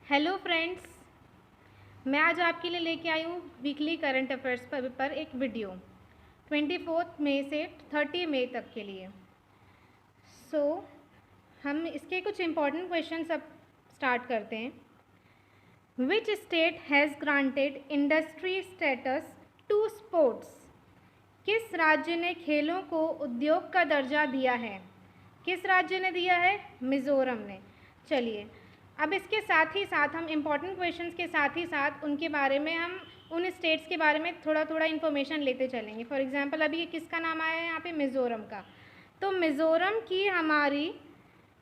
Hello friends, मैं आज आपके लिए लेके आई हूँ वीकली करंट अफेयर्स पर एक वीडियो 24 मई से 30 मई तक के लिए। हम इसके कुछ इम्पोर्टेंट क्वेश्चन अब स्टार्ट करते हैं। Which state has granted industry status to sports? किस राज्य ने खेलों को उद्योग का दर्जा दिया है? किस राज्य ने दिया है? मिज़ोरम ने। चलिए, अब इसके साथ ही साथ हम इम्पॉर्टेंट क्वेश्चंस के साथ ही साथ उनके बारे में हम उन स्टेट्स के बारे में थोड़ा थोड़ा इन्फॉर्मेशन लेते चलेंगे। फॉर एग्जांपल अभी ये किसका नाम आया है यहाँ पे? मिज़ोरम का। तो मिज़ोरम की हमारी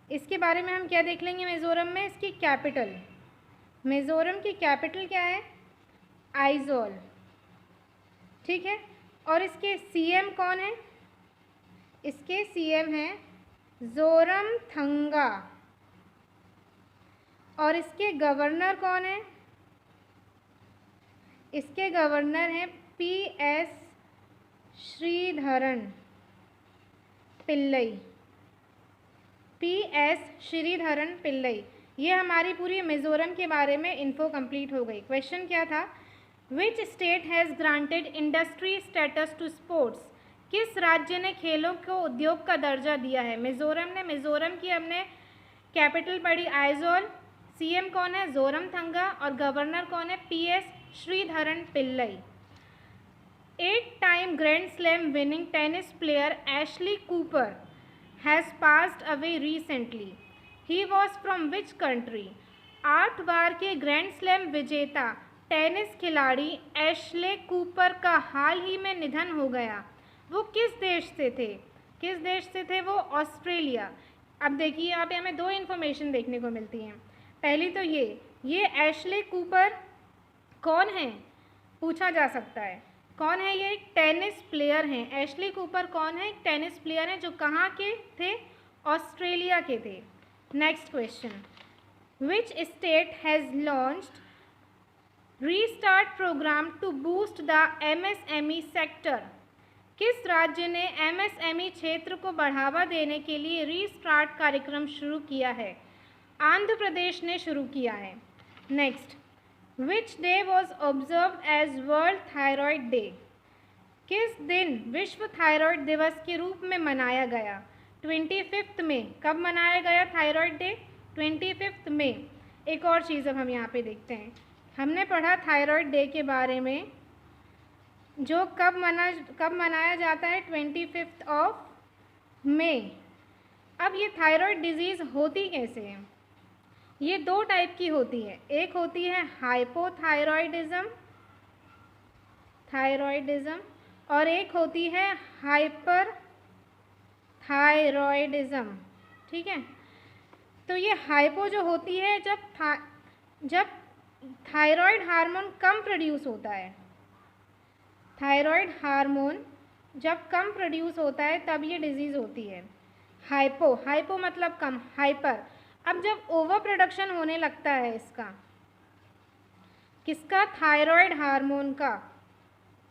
इसके बारे में हम क्या देख लेंगे? मिज़ोरम में इसकी कैपिटल, मिज़ोरम की कैपिटल क्या है? आइजोल, ठीक है। और इसके सीएम कौन है? इसके सीएम हैं जोरमथंगा। और इसके गवर्नर कौन है? इसके गवर्नर हैं पीएस श्रीधरन पिल्लई। पीएस श्रीधरन पिल्लई। ये हमारी पूरी मिज़ोरम के बारे में इन्फो कंप्लीट हो गई। क्वेश्चन क्या था? Which state has granted industry status to sports? किस राज्य ने खेलों को उद्योग का दर्जा दिया है? मिज़ोरम ने। मिज़ोरम की हमने कैपिटल पढ़ी आइजोल, सीएम कौन है? जोरमथंगा, और गवर्नर कौन है? PS Sreedharan Pillai. 8-time grand slam winning tennis player Ashley Cooper has passed away recently. He was from which country? 8 बार के ग्रैंड स्लैम विजेता टेनिस खिलाड़ी एशले कूपर का हाल ही में निधन हो गया। वो किस देश से थे? किस देश से थे वो? ऑस्ट्रेलिया। अब देखिए, यहाँ पे हमें दो इन्फॉर्मेशन देखने को मिलती हैं। पहली तो ये एशले कूपर कौन है पूछा जा सकता है। कौन है ये? एक टेनिस प्लेयर हैं। एशली कूपर कौन है? एक टेनिस प्लेयर हैं जो कहाँ के थे? ऑस्ट्रेलिया के थे। Next question, which state has launched restart program to boost the MSME sector? किस राज्य ने एमएसएमई क्षेत्र को बढ़ावा देने के लिए रीस्टार्ट कार्यक्रम शुरू किया है? आंध्र प्रदेश ने शुरू किया है। Next, which day was observed as World Thyroid Day? किस दिन विश्व थायराइड दिवस के रूप में मनाया गया? 25 मई। कब मनाया गया थायराइड डे? 25 मई। एक और चीज़ अब हम यहाँ पे देखते हैं। हमने पढ़ा थायराइड डे के बारे में, जो कब मनाया जाता है? 25 मई। अब ये थायराइड डिजीज़ होती कैसे है? ये दो टाइप की होती है। एक होती है हाइपोथायरॉयडिज्म, और एक होती है हाइपर थायरॉयडिज्म, ठीक है। तो ये हाइपो जो होती है जब थायराइड हार्मोन कम प्रोड्यूस होता है। थायराइड हार्मोन जब कम प्रोड्यूस होता है तब ये डिजीज़ होती है। हाइपो मतलब कम, हाइपर अब जब ओवर प्रोडक्शन होने लगता है इसका, किसका? थायराइड हार्मोन का।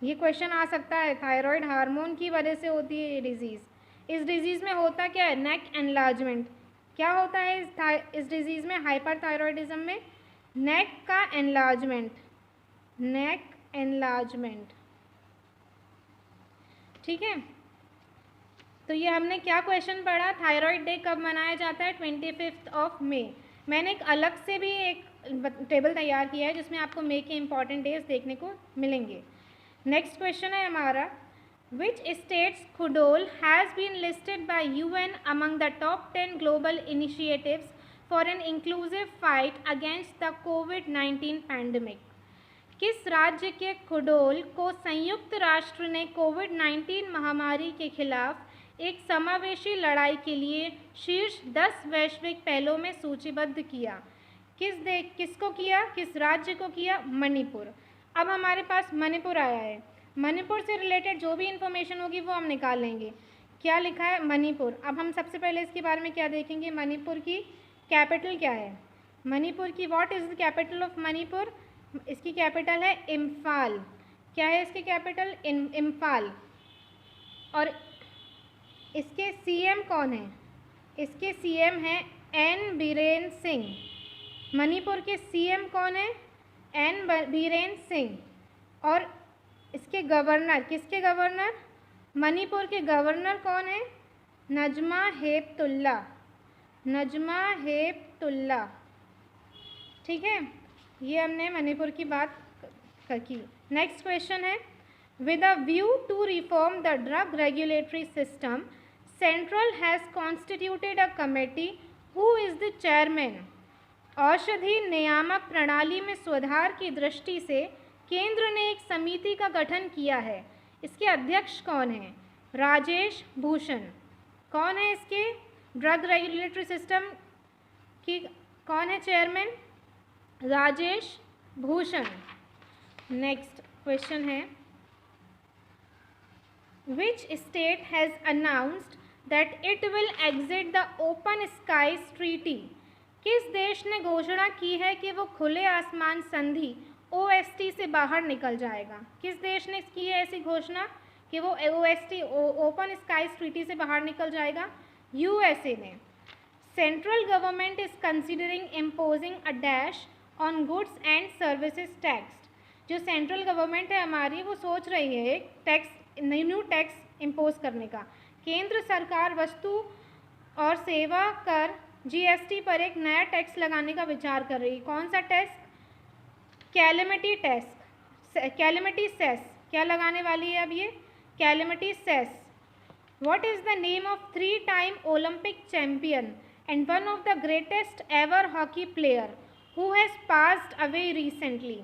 ये क्वेश्चन आ सकता है, थायराइड हार्मोन की वजह से होती है ये डिजीज़। इस डिजीज़ में होता क्या है? नेक एनलार्जमेंट। क्या होता है इस डिजीज़ में? हाइपरथायरॉयडिज्म में नेक का एनलार्जमेंट, ठीक है। तो ये हमने क्या क्वेश्चन पढ़ा? थायराइड डे कब मनाया जाता है? 25 मई। मैंने एक अलग से भी एक टेबल तैयार किया है जिसमें आपको मई के इंपॉर्टेंट डेज देखने को मिलेंगे। नेक्स्ट क्वेश्चन है हमारा, which states Khudol has been listed by UN among the top 10 global initiatives for an inclusive fight against the कोविड-19 पैंडमिक? किस राज्य के खुडोल को संयुक्त राष्ट्र ने कोविड-19 महामारी के खिलाफ एक समावेशी लड़ाई के लिए शीर्ष 10 वैश्विक पहलों में सूचीबद्ध किया? किसको किया? किस राज्य को किया? मणिपुर। अब हमारे पास मणिपुर आया है। मणिपुर से रिलेटेड जो भी इंफॉर्मेशन होगी वो हम निकाल लेंगे। क्या लिखा है? मणिपुर। अब हम सबसे पहले इसके बारे में क्या देखेंगे? मणिपुर की कैपिटल क्या है? मणिपुर की what is the capital of Manipur? इसकी कैपिटल है इम्फाल। क्या है इसकी कैपिटल? इम्फाल। और इसके सीएम कौन है? इसके सीएम हैं एन बीरेन सिंह। मणिपुर के सीएम कौन है? एन बीरेन सिंह। और इसके गवर्नर, किसके गवर्नर? मणिपुर के गवर्नर कौन है? नजमा हेपतुल्ला। नजमा हेपतुल्ला, ठीक है। ये हमने मणिपुर की बात की। नेक्स्ट क्वेश्चन है, with a view to reform the drug regulatory system, central has constituted a committee, who is the chairman? औषधि नियामक प्रणाली में सुधार की दृष्टि से केंद्र ने एक समिति का गठन किया है, इसके अध्यक्ष कौन हैं? राजेश भूषण। कौन है इसके ड्रग रेगुलेटरी सिस्टम की, कौन है chairman? Rajesh Bhushan. Next question है, which state has announced that it will exit the open skies treaty? किस देश ने घोषणा की है कि वो खुले आसमान संधि OST से बाहर निकल जाएगा? किस देश ने की है ऐसी घोषणा कि वो OST ओपन स्काईज ट्रीटी से बाहर निकल जाएगा? USA ने। Central government is considering imposing a dash on goods and services tax. जो सेंट्रल गवर्नमेंट है हमारी, वो सोच रही है एक टैक्स, न्यू टैक्स इम्पोज करने का। केंद्र सरकार वस्तु और सेवा कर GST पर एक नया टैक्स लगाने का विचार कर रही है। कौन सा tax? Calamity tax, calamity cess. क्या लगाने वाली है अब ये? Calamity cess. What is the name of 3-time Olympic champion and one of the greatest ever hockey player who has passed away recently?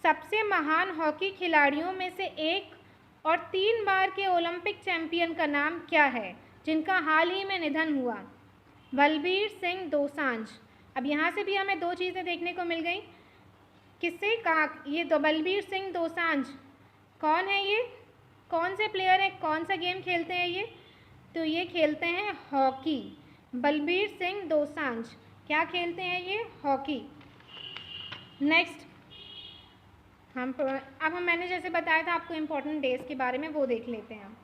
सबसे महान हॉकी खिलाड़ियों में से एक और 3 बार के ओलंपिक चैंपियन का नाम क्या है जिनका हाल ही में निधन हुआ? बलबीर सिंह दोसांझ। अब यहाँ से भी हमें 2 चीज़ें देखने को मिल गई। किससे कहा? ये तो बलबीर सिंह दोसांझ कौन है? ये कौन से प्लेयर हैं? कौन सा गेम खेलते हैं ये? तो ये खेलते हैं हॉकी। बलबीर सिंह दोसांझ क्या खेलते हैं ये? हॉकी। नेक्स्ट अब मैंने जैसे बताया था आपको इम्पोर्टेंट डेज के बारे में, वो देख लेते हैं।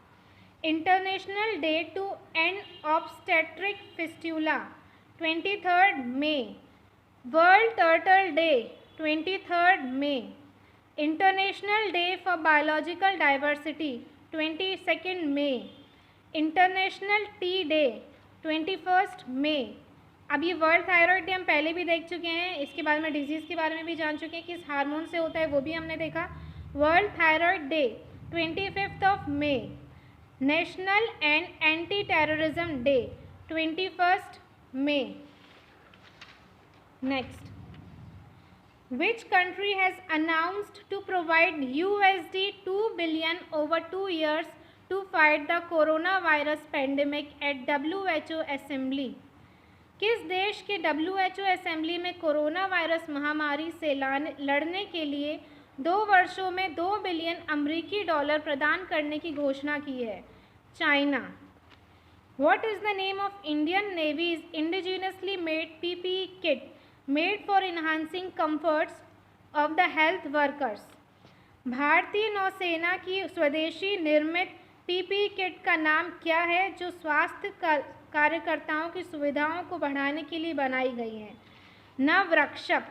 International Day to End Obstetric Fistula 23 मई। वर्ल्ड टर्टल डे 23 मई। International Day for Biological Diversity 22 मई। इंटरनेशनल टी डे 21 मई। अब ये वर्ल्ड थायराइड डे हम पहले भी देख चुके हैं, इसके बारे में डिजीज़ के बारे में भी जान चुके हैं, किस हार्मोन से होता है वो भी हमने देखा। वर्ल्ड थायराइड डे 25 मई। National and Anti Terrorism Day 21 मई। Next, which country has announced to provide USD 2 billion over 2 years to fight the coronavirus pandemic at WHO Assembly? किस देश के WHO असेंबली में कोरोना वायरस महामारी से लड़ने के लिए 2 वर्षों में $2 बिलियन अमरीकी डॉलर प्रदान करने की घोषणा की है? China. What is the name of Indian Navy's indigenously made PPE kit made for enhancing comforts of the health workers? भारतीय नौसेना की स्वदेशी निर्मित PPE किट का नाम क्या है जो स्वास्थ्य कार्यकर्ताओं की सुविधाओं को बढ़ाने के लिए बनाई गई है? नवरक्षक।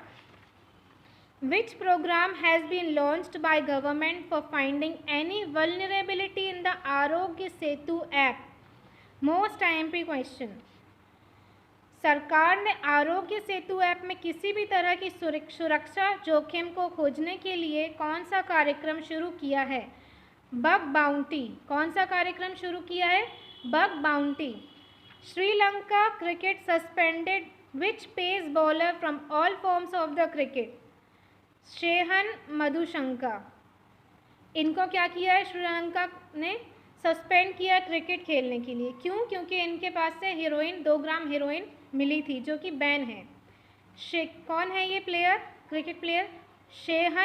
Which program has been launched by government for finding any vulnerability in the Aarogya Setu app? Most IMP question. सरकार ने आरोग्य सेतु ऐप में किसी भी तरह की सुरक्षा जोखिम को खोजने के लिए कौन सा कार्यक्रम शुरू किया है? Bug bounty. कौन सा कार्यक्रम शुरू किया है? Bug bounty. Sri Lanka cricket suspended which pace bowler from all forms of the cricket? Shehan Madushanka. इनको क्या किया है? श्रीलंका ने सस्पेंड किया क्रिकेट खेलने के लिए। क्यों? क्योंकि इनके पास से हीरोइन 2 ग्राम हीरोइन मिली थी जो कि बैन है। कौन है ये प्लेयर, क्रिकेट प्लेयर? शेहन